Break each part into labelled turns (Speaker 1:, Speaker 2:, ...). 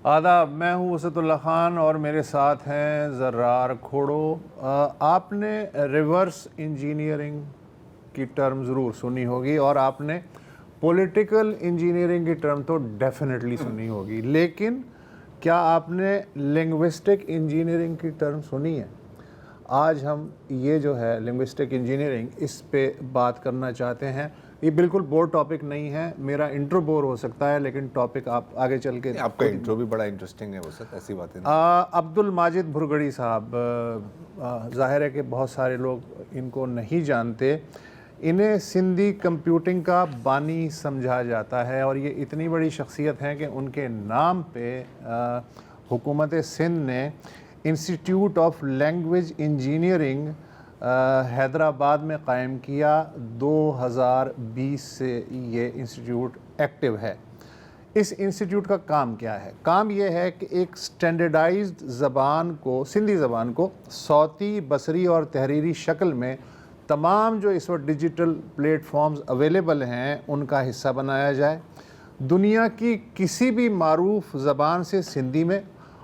Speaker 1: آداب، میں ہوں وسعت اللہ خان اور میرے ساتھ ہیں زرار کھوڑو۔ آپ نے ریورس انجینئرنگ کی ٹرم ضرور سنی ہوگی اور آپ نے پولیٹیکل انجینئرنگ کی ٹرم تو ڈیفینیٹلی سنی ہوگی، لیکن کیا آپ نے لنگوسٹک انجینئرنگ کی ٹرم سنی ہے؟ آج ہم یہ جو ہے لنگوسٹک انجینئرنگ اس پہ بات کرنا چاہتے ہیں۔ یہ بالکل بور ٹاپک نہیں ہے، میرا انٹرو بور ہو سکتا ہے لیکن ٹاپک آپ آگے چل کے
Speaker 2: آپ کا انٹرو بھی بڑا انٹرسٹنگ ہے، وہ سب ایسی باتیں
Speaker 1: عبد الماجد بھرگڑی صاحب، ظاہر ہے کہ بہت سارے لوگ ان کو نہیں جانتے۔ انہیں سندھی کمپیوٹنگ کا بانی سمجھا جاتا ہے اور یہ اتنی بڑی شخصیت ہیں کہ ان کے نام پہ حکومت سندھ نے institute of language engineering Hyderabad میں قائم کیا۔ 2020 سے یہ انسٹیٹیوٹ ایکٹیو ہے۔ اس انسٹیٹیوٹ کا کام کیا ہے؟ کام یہ ہے کہ ایک سٹینڈرڈائزڈ زبان کو، سندھی زبان کو صوتی، بصری اور تحریری شکل میں تمام جو اس وقت ڈیجیٹل پلیٹ فارمز اویلیبل ہیں ان کا حصہ بنایا جائے۔ دنیا کی کسی بھی معروف زبان سے سندھی میں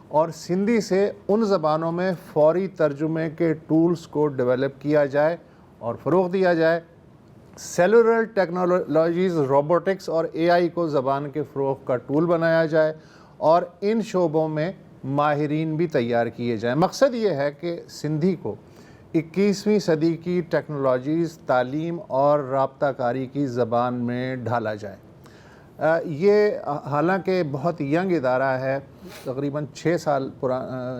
Speaker 1: اور سندھی سے ان زبانوں میں فوری ترجمے کے ٹولز کو ڈیولپ کیا جائے اور فروغ دیا جائے۔ سیلولر ٹیکنالوجیز، روبوٹکس اور اے آئی کو زبان کے فروغ کا ٹول بنایا جائے اور ان شعبوں میں ماہرین بھی تیار کیے جائیں۔ مقصد یہ ہے کہ سندھی کو 21ویں صدی کی ٹیکنالوجیز، تعلیم اور رابطہ کاری کی زبان میں ڈھالا جائے۔ یہ حالانکہ بہت ینگ ادارہ ہے، تقریباً 6 سال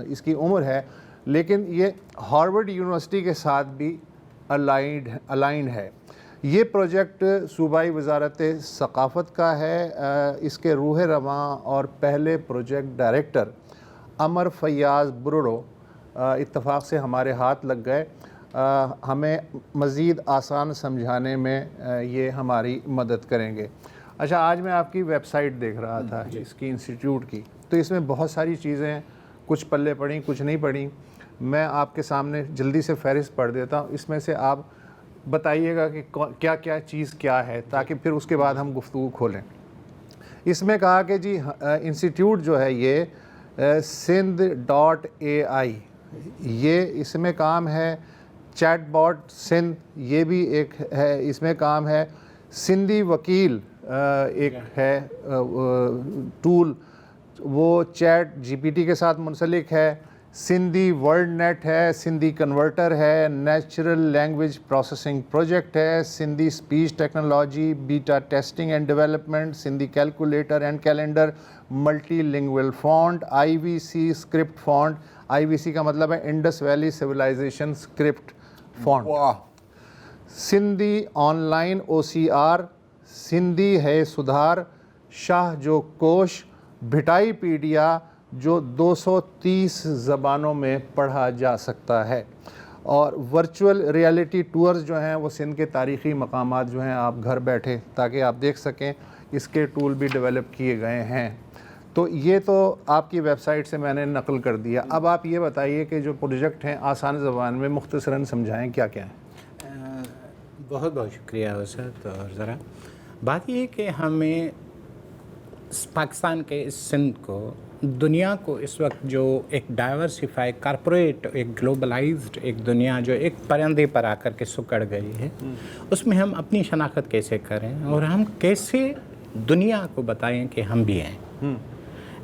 Speaker 1: اس کی عمر ہے، لیکن یہ ہارورڈ یونیورسٹی کے ساتھ بھی الائنڈ ہے۔ یہ پروجیکٹ صوبائی وزارت ثقافت کا ہے۔ اس کے روح رواں اور پہلے پروجیکٹ ڈائریکٹر امر فیاض برڑو اتفاق سے ہمارے ہاتھ لگ گئے۔ ہمیں مزید آسان سمجھانے میں یہ ہماری مدد کریں گے۔ اچھا، آج میں آپ کی ویب سائٹ دیکھ رہا تھا اس کی انسٹیٹیوٹ کی، تو اس میں بہت ساری چیزیں ہیں، کچھ پلے پڑھیں کچھ نہیں پڑھیں۔ میں آپ کے سامنے جلدی سے فہرست پڑھ دیتا ہوں، اس میں سے آپ بتائیے گا کہ کیا کیا چیز کیا ہے، تاکہ پھر اس کے بعد ہم گفتگو کھولیں۔ اس میں کہا کہ جی انسٹیٹیوٹ جو ہے یہ sindh.ai، یہ اس میں کام ہے۔ چیٹ باٹ سندھ یہ بھی ایک ہے، اس میں کام ہے۔ سندھی وکیل ایک ہے ٹول، وہ چیٹ جی پی ٹی کے ساتھ منسلک ہے۔ سندھی ورڈ نیٹ ہے، سندھی کنورٹر ہے، نیچرل لینگویج پروسیسنگ پروجیکٹ ہے، Sindhi speech technology beta testing and development, Sindhi calculator and calendar, multi lingual font, I V C script font. I V C کا مطلب ہے Indus valley civilisation script font. Sindhi online O C R, Sindhi ہے سدھار، شاہ جو کوش، Bhittai pedia جو 230 زبانوں میں پڑھا جا سکتا ہے، اور ورچوئل ریئلٹی ٹورز جو ہیں وہ سندھ کے تاریخی مقامات جو ہیں آپ گھر بیٹھے تاکہ آپ دیکھ سکیں، اس کے ٹول بھی ڈیولپ کیے گئے ہیں۔ تو یہ تو آپ کی ویب سائٹ سے میں نے نقل کر دیا۔ اب آپ یہ بتائیے کہ جو پروجیکٹ ہیں آسان زبان میں مختصراً سمجھائیں کیا کیا ہیں۔
Speaker 3: بہت بہت شکریہ وسعت۔ اور ذرا بات یہ ہے کہ ہمیں پاکستان کے اس سندھ کو، دنیا کو اس وقت جو ایک ڈائیورسیفائی کارپوریٹ، ایک گلوبلائزڈ ایک دنیا جو ایک پرندے پر آ کر کے سکڑ گئی ہے، اس میں ہم اپنی شناخت کیسے کریں اور ہم کیسے دنیا کو بتائیں کہ ہم بھی ہیں۔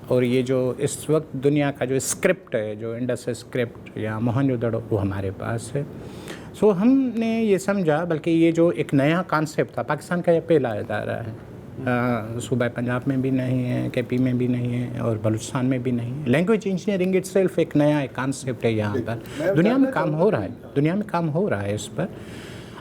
Speaker 3: اور یہ جو اس وقت دنیا کا جو اسکرپٹ ہے، جو انڈس اسکرپٹ یا موہنجودڑو، وہ ہمارے پاس ہے۔ سو ہم نے یہ سمجھا، بلکہ یہ جو ایک نیا کانسیپٹ تھا، پاکستان کا یہ پہلا ادارہ ہے، صوبہ پنجاب میں بھی نہیں ہے، کے پی میں بھی نہیں ہے اور بلوچستان میں بھی نہیں ہے۔ لینگویج انجینئرنگ اٹ سیلف ایک نیا ایک کانسیپٹ ہے یہاں پر، دنیا میں کام ہو رہا ہے، دنیا میں کام ہو رہا ہے اس پر۔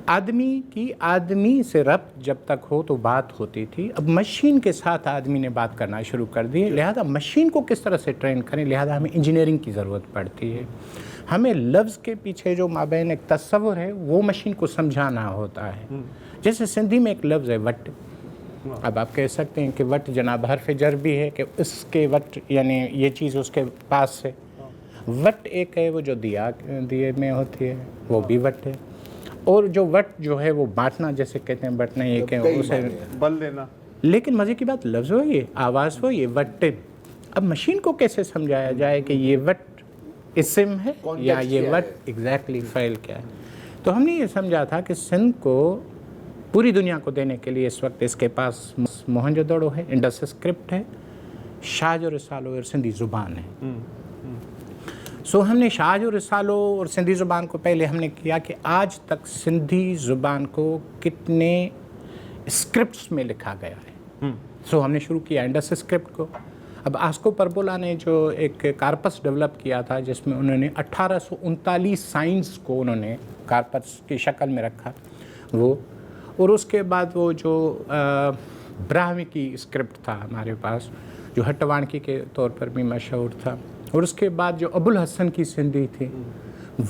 Speaker 3: آدمی سے ربط جب تک ہو تو بات ہوتی تھی، اب مشین کے ساتھ آدمی نے بات کرنا شروع کر دی، لہذا مشین کو کس طرح سے ٹرین کریں، لہذا ہمیں انجینئرنگ کی ضرورت پڑتی ہے۔ ہمیں لفظ کے پیچھے جو مابین ایک تصور ہے وہ مشین کو سمجھانا ہوتا ہے۔ جیسے سندھی میں ایک لفظ ہے وٹ، اب آپ کہہ سکتے ہیں کہ وٹ جناب حرف جر بھی ہے کہ اس کے وٹ یعنی یہ چیز اس کے پاس ہے۔ وٹ ایک ہے وہ جو دیے میں ہوتی ہے، وہ بھی وٹ ہے۔ اور جو وٹ جو ہے وہ بانٹنا جیسے کہتے ہیں، بٹنا یہ کہ اسے
Speaker 1: بل دینا،
Speaker 3: لیکن مزے کی بات لفظ وہی ہے، آواز وہی ہے، وٹ۔ اب مشین کو کیسے سمجھایا جائے کہ یہ وٹ اسم ہے یا یہ وٹ ایگزیکٹلی فائل کیا ہے. تو ہم نے یہ سمجھا تھا کہ سندھ کو پوری دنیا کو دینے کے لیے اس وقت اس کے پاس موہنجودڑو ہے, انڈس اسکرپٹ ہے, شاہج و رسالو اور سندھی زبان ہے. سو ہم نے شاہج و رسالو اور سندھی زبان کو پہلے ہم نے کیا کہ آج تک سندھی زبان کو کتنے اسکرپٹس میں لکھا گیا ہے. سو ہم نے شروع کیا انڈس اسکرپٹ کو. اب آسکو پربولا نے جو ایک کارپس ڈیولپ کیا تھا جس میں انہوں نے 1839 سائنس کو انہوں نے کارپس کی شکل میں رکھا وہ, اور اس کے بعد وہ جو براہمی کی اسکرپٹ تھا ہمارے پاس جو ہٹوانکی کے طور پر بھی مشہور تھا, اور اس کے بعد جو ابو الحسن کی سندھی تھی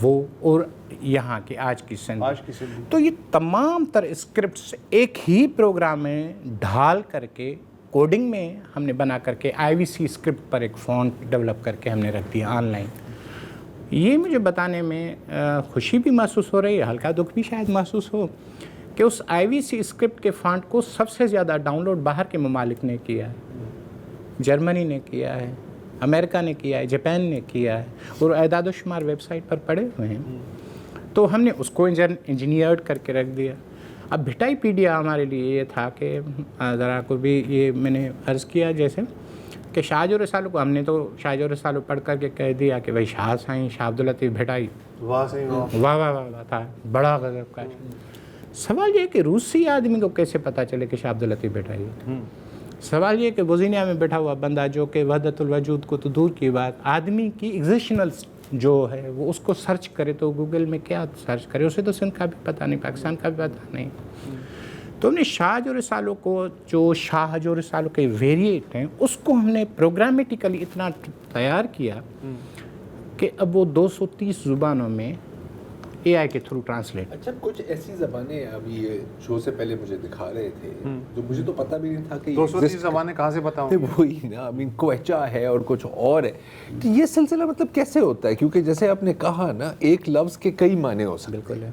Speaker 3: وہ, اور یہاں کی آج کی سندھی. تو یہ تمام تر اسکرپٹس ایک ہی پروگرام میں ڈھال کر کے کوڈنگ میں ہم نے بنا کر کے IVC اسکرپٹ پر ایک فونٹ ڈیولپ کر کے ہم نے رکھ دیا آن لائن. یہ مجھے بتانے میں خوشی بھی محسوس ہو رہی ہے, ہلکا دکھ بھی شاید محسوس ہو کہ اس IVC اسکرپٹ کے فونٹ کو سب سے زیادہ ڈاؤن لوڈ باہر کے ممالک نے کیا ہے. جرمنی نے کیا ہے, امریکہ نے کیا ہے, جاپان نے کیا ہے, اور اعداد و شمار ویب سائٹ پر پڑے ہوئے ہیں. تو ہم نے اس کو انجینئرڈ کر کے رکھ دیا. اب بھٹائی پیڈیا ہمارے لیے یہ تھا کہ ذرا کو بھی یہ میں نے عرض کیا جیسے کہ شاہج و رسالو کو ہم نے تو شاہج و رسالو پڑھ کر کے کہہ دیا کہ بھائی شاہ سائیں شاہ عبداللطیف بھٹائی, واہ واہ واہ تھا, بڑا غضب کا. سوال یہ کہ روسی آدمی کو کیسے پتہ چلے کہ شاہ عبداللطیف بھٹائی ہے. سوال یہ کہ بوزینیا میں بیٹھا ہوا بندہ جو کہ وحدت الوجود کو تو دور کی بات, آدمی کی ایگزیشنل جو ہے وہ اس کو سرچ کرے تو گوگل میں کیا سرچ کرے, اسے تو سندھ کا بھی پتہ نہیں, پاکستان کا بھی پتہ نہیں. تو ہم نے شاہج و رسالو کو جو شاہج و رسالو کے ویریٹ ہیں اس کو ہم نے پروگرامیٹیکلی اتنا تیار کیا کہ اب وہ 230 زبانوں میں AI کے تھرو ٹرانسلیٹ.
Speaker 2: اچھا, کچھ ایسی زبانیں ابھی یہ شو سے پہلے مجھے دکھا رہے تھے جو مجھے تو پتہ بھی نہیں تھا کہ
Speaker 1: 230 زبانیں کہاں سے بتاؤں.
Speaker 2: وہی نا, کوئچہ ہے اور کچھ اور ہے. تو یہ سلسلہ مطلب کیسے ہوتا ہے, کیونکہ جیسے آپ نے کہا نا ایک لفظ کے کئی معنی ہو سکتے ہیں.
Speaker 3: بالکل ہے.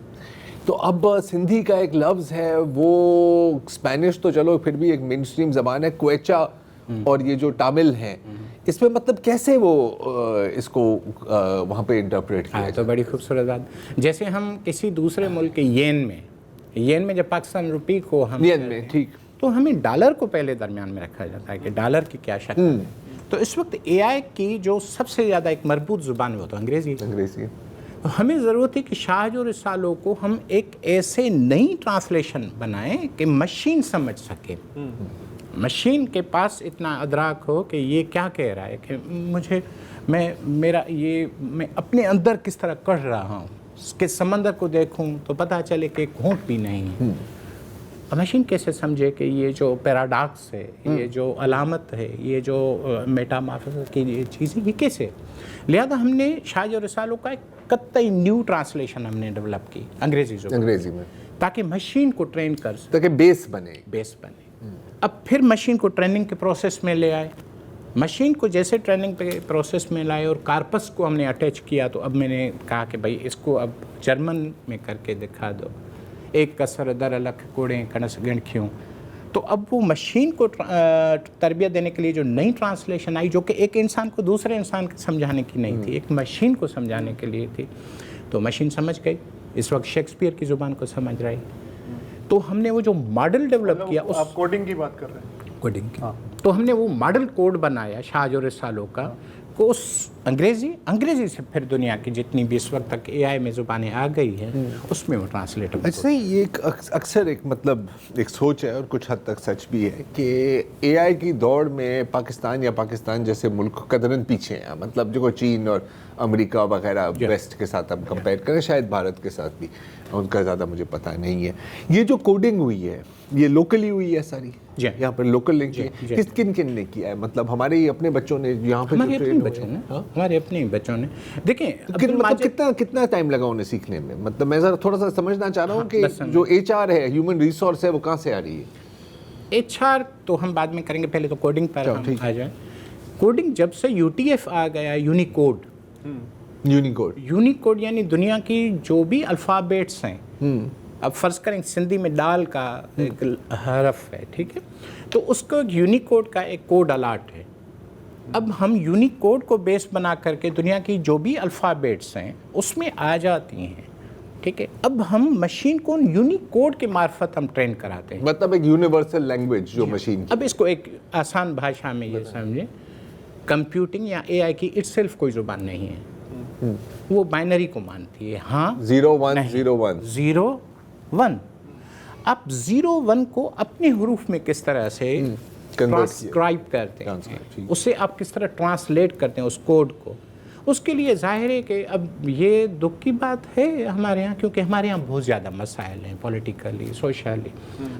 Speaker 2: تو اب سندھی کا ایک لفظ ہے, وہ اسپینش تو چلو پھر بھی ایک مین اسٹریم زبان ہے, کوئچہ اور یہ جو ٹامل ہیں اس میں مطلب کیسے وہ اس کو وہاں پہ انٹرپریٹ کیا.
Speaker 3: تو بڑی خوبصورت بات, جیسے ہم کسی دوسرے ملک کے ین میں جب پاکستان روپی کو ہم
Speaker 2: ٹھیک,
Speaker 3: تو ہمیں ڈالر کو پہلے درمیان میں رکھا جاتا ہے کہ ڈالر کی کیا شکل ہے. تو اس وقت AI کی جو سب سے زیادہ ایک مربوط زبان ہے وہ تو انگریزی. ہمیں ضرورت ہے کہ شاہج و رسالو کو ہم ایک ایسے نئی ٹرانسلیشن بنائیں کہ مشین سمجھ سکے, مشین کے پاس اتنا ادراک ہو کہ یہ کیا کہہ رہا ہے, کہ مجھے میں اپنے اندر کس طرح کر رہا ہوں, اس کے سمندر کو دیکھوں تو پتہ چلے کہ ایک گھونٹ بھی نہیں ہے. مشین کیسے سمجھے کہ یہ جو پیراڈاکس ہے, یہ جو علامت ہے, یہ جو میٹامارفس کی یہ چیزیں یہ کیسے. لہذا ہم نے شاہج و رسالو کا ایک قطعی نیو ٹرانسلیشن ہم نے ڈیولپ کی انگریزی میں, تاکہ مشین کو ٹرین کر سکے,
Speaker 2: تاکہ بیس بنے.
Speaker 3: اب پھر مشین کو ٹریننگ کے پروسیس میں لے آئے. مشین کو جیسے ٹریننگ کے پروسیس میں لائے اور کارپس کو ہم نے اٹیچ کیا, تو اب میں نے کہا کہ بھائی اس کو اب جرمن میں کر کے دکھا دو, ایک کسر در لکھ کوڑیں کنس گنکھیوں. تو اب وہ مشین کو تربیت دینے کے لیے جو نئی ٹرانسلیشن آئی, جو کہ ایک انسان کو دوسرے انسان کو سمجھانے کی نہیں تھی, ایک مشین کو سمجھانے کے لیے تھی, تو مشین سمجھ گئی. اس وقت شیکسپیئر کی زبان کو سمجھ رہی. تو ہم نے وہ جو ماڈل ڈیولپ کیا,
Speaker 1: آپ کوڈنگ کی بات کر رہے ہیں,
Speaker 3: کوڈنگ کی, تو ہم نے وہ ماڈل کوڈ بنایا شاہج و رسالو کا, کو اس انگریزی سے پھر دنیا کی جتنی بھی اس وقت تک AI میں زبانیں آ گئی ہیں اس میں وہ ٹرانسلیٹ.
Speaker 2: اچھا, یہ ایک اکثر ایک مطلب ایک سوچ ہے اور کچھ حد تک سچ بھی ہے کہ AI کی دوڑ میں پاکستان جیسے ملک قدرن پیچھے ہیں. مطلب جو چین اور امریکہ وغیرہ ویسٹ کے ساتھ ہم کمپیئر کریں, شاید بھارت کے ساتھ بھی, ان کا زیادہ مجھے پتہ نہیں ہے. یہ جو کوڈنگ ہوئی ہے یہ لوکلی ہوئی ہے ساری, یہاں پر لوکل لنک ہے, کن نے کیا ہے, مطلب ہمارے ہی اپنے بچوں نے یہاں پہ
Speaker 3: ہمارے اپنے بچوں نے. دیکھیں
Speaker 2: مطلب کتنا ٹائم لگا انہیں سیکھنے میں, مطلب میں ذرا تھوڑا سا سمجھنا چاہ رہا ہوں کہ جو HR ہے, ہیومن ریسورس ہے, وہ کہاں سے آ رہی ہے.
Speaker 3: HR تو ہم بعد میں کریں گے, پہلے تو کوڈنگ پر ہم آ جائیں. کوڈنگ جب سے UTF آ گیا, یونیکوڈ یعنی دنیا کی جو بھی الفابیٹس ہیں, اب فرض کریں سندھی میں ڈال کا ایک حرف ہے, ٹھیک ہے, تو اس کو یونیکوڈ کا ایک کوڈ الاٹ ہے. اب ہم یونیک کوڈ کو بیس بنا کر کے دنیا کی جو بھی الفابیٹس ہیں اس میں آ جاتی ہیں، ٹھیک ہے. اب ہم مشین کو یونیک کوڈ کے معرفت ہم ٹرین کراتے ہیں.
Speaker 2: مطلب ایک یونیورسل لینگویج جو مشین کی.
Speaker 3: اب اس کو ایک آسان بھاشا میں یہ سمجھیں، کمپیوٹنگ یا اے آئی کی اٹ سیلف کوئی زبان نہیں ہے، وہ بائنری کو مانتی ہے، ہاں
Speaker 2: 0 1 0 1
Speaker 3: 0 1. آپ 0 1 کو اپنے حروف میں کس طرح سے ٹرانسکرائب کرتے ہیں، اسے آپ کس طرح ٹرانسلیٹ کرتے ہیں اس کوڈ کو، اس کے لیے ظاہر ہے کہ اب یہ دکھ کی بات ہے ہمارے ہاں، کیونکہ ہمارے ہاں بہت زیادہ مسائل ہیں پولیٹیکلی، سوشلی.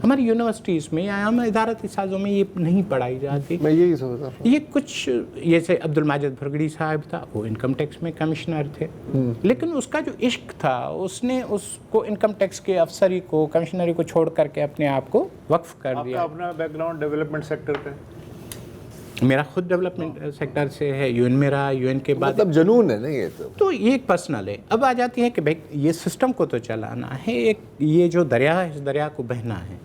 Speaker 3: ہماری یونیورسٹیز میں یا ہم ادارتی سازوں میں یہ نہیں پڑھائی جاتی.
Speaker 2: میں یہی سوچ رہا
Speaker 3: یہ کچھ جیسے عبد الماجد بھرگڑی صاحب تھا، وہ انکم ٹیکس میں کمشنر تھے، لیکن اس کا جو عشق تھا اس نے اس کو انکم ٹیکس کے افسری کو، کمشنری کو چھوڑ کر کے اپنے آپ کو وقف کر دیا.
Speaker 1: آپ کا اپنا بیک گراؤنڈ ڈیولپمنٹ سیکٹر پہ؟
Speaker 3: میرا خود ڈیولپمنٹ سیکٹر سے ہے، یو این میرا، یو این کے بعد
Speaker 2: مطلب جنون ہے نا یہ
Speaker 3: تو یہ ایک پرسنل ہے. اب آ جاتی ہے کہ بھائی یہ سسٹم کو تو چلانا ہے، ایک یہ جو دریا ہے اس دریا کو بہنا ہے.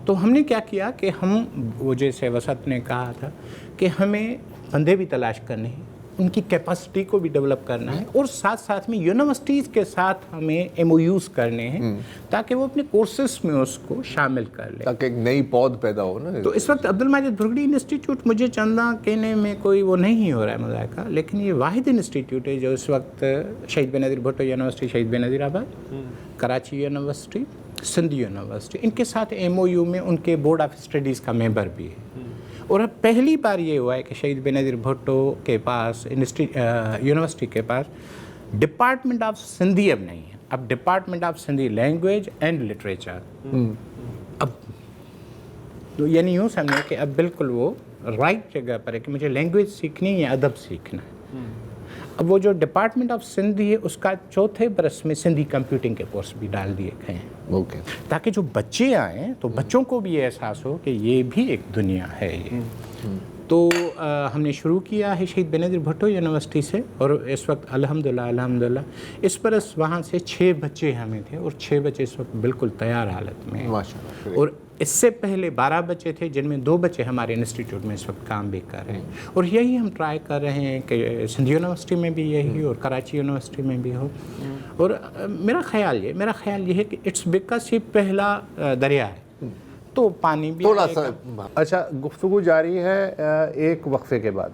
Speaker 3: تو ہم نے کیا کیا کہ ہم وہ جیسے وسعت نے کہا تھا کہ ہمیں بندے بھی تلاش کرنے ہیں، ان کی کیپیسٹی کو بھی ڈیولپ کرنا ہے، اور ساتھ ساتھ میں یونیورسٹیز کے ساتھ ہمیں ایم او یوز کرنے ہیں تاکہ وہ اپنے کورسز میں اس کو شامل کر لیں،
Speaker 2: تاکہ ایک نئی پود پیدا ہو نا.
Speaker 3: تو اس وقت عبد الماجد بھرگڑی انسٹیٹیوٹ مجھے چندہ کہنے میں کوئی وہ نہیں ہو رہا ہے مذائقہ، لیکن یہ واحد انسٹیٹیوٹ ہے جو اس وقت شہید بینظیر بھٹو یونیورسٹی شہید بینظیر آباد، کراچی یونیورسٹی، سندھ یونیورسٹی، ان کے ساتھ ایم او یو میں ان کے بورڈ آف اسٹڈیز کا ممبر بھی ہے. اور اب پہلی بار یہ ہوا ہے کہ شہید بینظیر بھٹو کے پاس یونیورسٹی کے پاس ڈپارٹمنٹ آف سندھی اب نہیں ہے، اب department of Sindhi language and literature. اب یعنی یوں سمجھیں کہ اب بالکل وہ رائٹ جگہ پر ہے کہ مجھے لینگویج سیکھنی ہے یا ادب سیکھنا ہے. اب وہ جو ڈپارٹمنٹ آف سندھی ہے اس کا چوتھے برس میں سندھی کمپیوٹنگ کے کورس بھی ڈال دیے گئے ہیں،
Speaker 2: اوکے،
Speaker 3: تاکہ جو بچے آئیں تو بچوں کو بھی یہ احساس ہو کہ یہ بھی ایک دنیا ہے. یہ تو ہم نے شروع کیا ہے شہید بینظیر بھٹو یونیورسٹی سے، اور اس وقت الحمدللہ اس برس وہاں سے 6 بچے ہمیں تھے، اور 6 بچے اس وقت بالکل تیار حالت میں ہیں.
Speaker 2: ماشاءاللہ.
Speaker 3: اور اس سے پہلے 12 بچے تھے جن میں 2 بچے ہمارے انسٹیٹیوٹ میں اس وقت کام بھی کر رہے ہیں. اور یہی ہم ٹرائی کر رہے ہیں کہ سندھ یونیورسٹی میں بھی یہی اور کراچی یونیورسٹی میں بھی ہو. اور میرا خیال یہ ہے کہ اٹس بیکاز یہ پہلا دریا ہے تو پانی بھی
Speaker 2: تھوڑا سا
Speaker 1: اچھا، گفتگو جاری ہے ایک وقفے کے بعد.